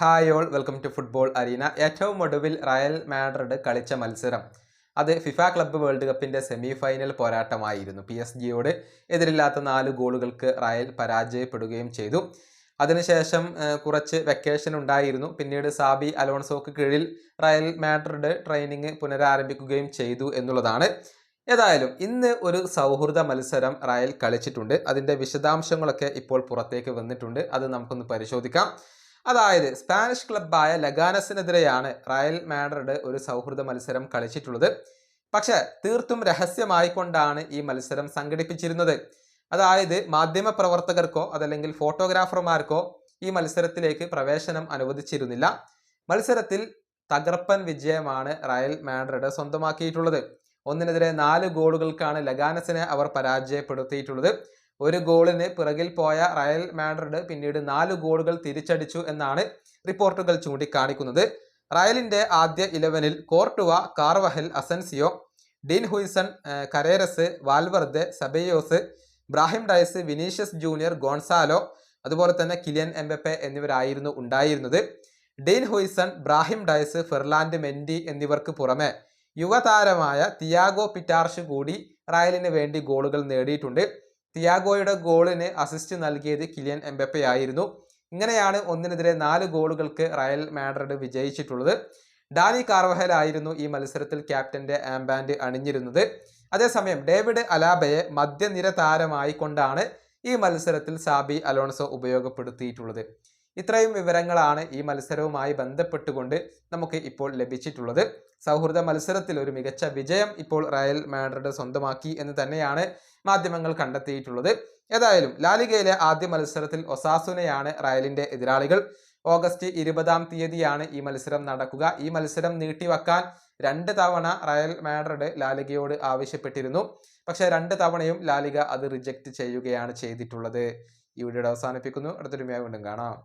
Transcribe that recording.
Hi all, welcome to football arena. ഏറ്റവും ഒടുവിൽ Real Madrid കളിച്ച മത്സരം അത് ഫിഫ ക്ലബ്ബ് വേൾഡ് കപ്പിൻ്റെ സെമി ഫൈനൽ പോരാട്ടമായിരുന്നു. PSG എതിരില്ലാത്ത 4 ഗോളുകൾക്ക് റയൽ പരാജയപ്പെടുകയും ചെയ്തു. അതിനുശേഷം കുറച്ച് വെക്കേഷൻ ഉണ്ടായിരുന്നു. പിന്നീട് സാബി അലോൺസോക്ക് കീഴിൽ റയൽ മാഡ്രിഡ് ട്രെയിനിങ് പുനരാരംഭിക്കുകയും ചെയ്തു എന്നുള്ളതാണ്. ഏതായാലും ഇന്ന് ഒരു സൗഹൃദ മത്സരം റയൽ കളിച്ചിട്ടുണ്ട്. അതിൻ്റെ വിശദാംശങ്ങളൊക്കെ ഇപ്പോൾ പുറത്തേക്ക് വന്നിട്ടുണ്ട്. അത് നമുക്കൊന്ന് പരിശോധിക്കാം. അതായത് സ്പാനിഷ് ക്ലബ്ബായ ലഗാനസിനെതിരെയാണ് റയൽ മാഡ്രിഡ് ഒരു സൗഹൃദ മത്സരം കളിച്ചിട്ടുള്ളത്. പക്ഷെ തീർത്തും രഹസ്യമായിക്കൊണ്ടാണ് ഈ മത്സരം സംഘടിപ്പിച്ചിരുന്നത്. അതായത് മാധ്യമ പ്രവർത്തകർക്കോ അതല്ലെങ്കിൽ ഫോട്ടോഗ്രാഫർമാർക്കോ ഈ മത്സരത്തിലേക്ക് പ്രവേശനം അനുവദിച്ചിരുന്നില്ല. മത്സരത്തിൽ തകർപ്പൻ വിജയമാണ് റയൽ മാഡ്രിഡ് സ്വന്തമാക്കിയിട്ടുള്ളത്. 1-4 ഗോളുകൾക്കാണ് ലഗാനസിനെ അവർ പരാജയപ്പെടുത്തിയിട്ടുള്ളത്. ഒരു ഗോളിന് പിറകിൽ പോയ റയൽ മാഡ്രിഡ് പിന്നീട് 4 ഗോളുകൾ തിരിച്ചടിച്ചു എന്നാണ് റിപ്പോർട്ടുകൾ ചൂണ്ടിക്കാണിക്കുന്നത്. റയലിന്റെ ആദ്യ 11-ൽ Courtois, Carvajal, Asencio, Dean Huijsen, Carreras, Valverde, Ceballos, Brahim Diaz, Vinicius Junior, Gonzalo, അതുപോലെ തന്നെ കിലിയൻ എംബപ്പെ എന്നിവരായിരുന്നു ഉണ്ടായിരുന്നത്. Dean Huijsen, Brahim Diaz, Ferland Mendy എന്നിവർക്ക് പുറമെ യുവതാരമായ തിയാഗോ പിറ്റാർഷ് കൂടി റയലിന് വേണ്ടി ഗോളുകൾ നേടിയിട്ടുണ്ട്. തിയാഗോയുടെ ഗോളിന് അസിസ്റ്റ് നൽകിയത് കിലിയൻ എംബപ്പെ ആയിരുന്നു. ഇങ്ങനെയാണ് 1-4 ഗോളുകൾക്ക് റയൽ മാഡ്രിഡ് വിജയിച്ചിട്ടുള്ളത്. ഡാനി കാർവഹൽ ആയിരുന്നു ഈ മത്സരത്തിൽ ക്യാപ്റ്റന്റെ ആംബാൻഡ് അണിഞ്ഞിരുന്നത്. അതേസമയം ഡേവിഡ് അലാബയെ മധ്യനിര താരമായി കൊണ്ടാണ് ഈ മത്സരത്തിൽ സാബി അലോൺസോ ഉപയോഗപ്പെടുത്തിയിട്ടുള്ളത്. ഇത്രയും വിവരങ്ങളാണ് ഈ മത്സരവുമായി ബന്ധപ്പെട്ടുകൊണ്ട് നമുക്ക് ഇപ്പോൾ ലഭിച്ചിട്ടുള്ളത്. സൗഹൃദ മത്സരത്തിൽ ഒരു മികച്ച വിജയം ഇപ്പോൾ റയൽ മാഡ്രിഡ് സ്വന്തമാക്കി എന്ന് തന്നെയാണ് മാധ്യമങ്ങൾ കണ്ടെത്തിയിട്ടുള്ളത്. ഏതായാലും ലാലിഗയിലെ ആദ്യ മത്സരത്തിൽ ഒസാസുനയാണ് റയലിന്റെ എതിരാളികൾ. ഓഗസ്റ്റ് 20-ാം തീയതിയാണ് ഈ മത്സരം നടക്കുക. ഈ മത്സരം നീട്ടിവെക്കാൻ 2 തവണ റയൽ മാഡ്രിഡ് ലാലിഗയോട് ആവശ്യപ്പെട്ടിരുന്നു. പക്ഷേ 2 തവണയും ലാലിഗ അത് റിജക്റ്റ് ചെയ്യുകയാണ് ചെയ്തിട്ടുള്ളത്. ഈ വീഡിയോ അവസാനിപ്പിക്കുന്നു. അടുത്തൊരു വീണ്ടും കാണാം.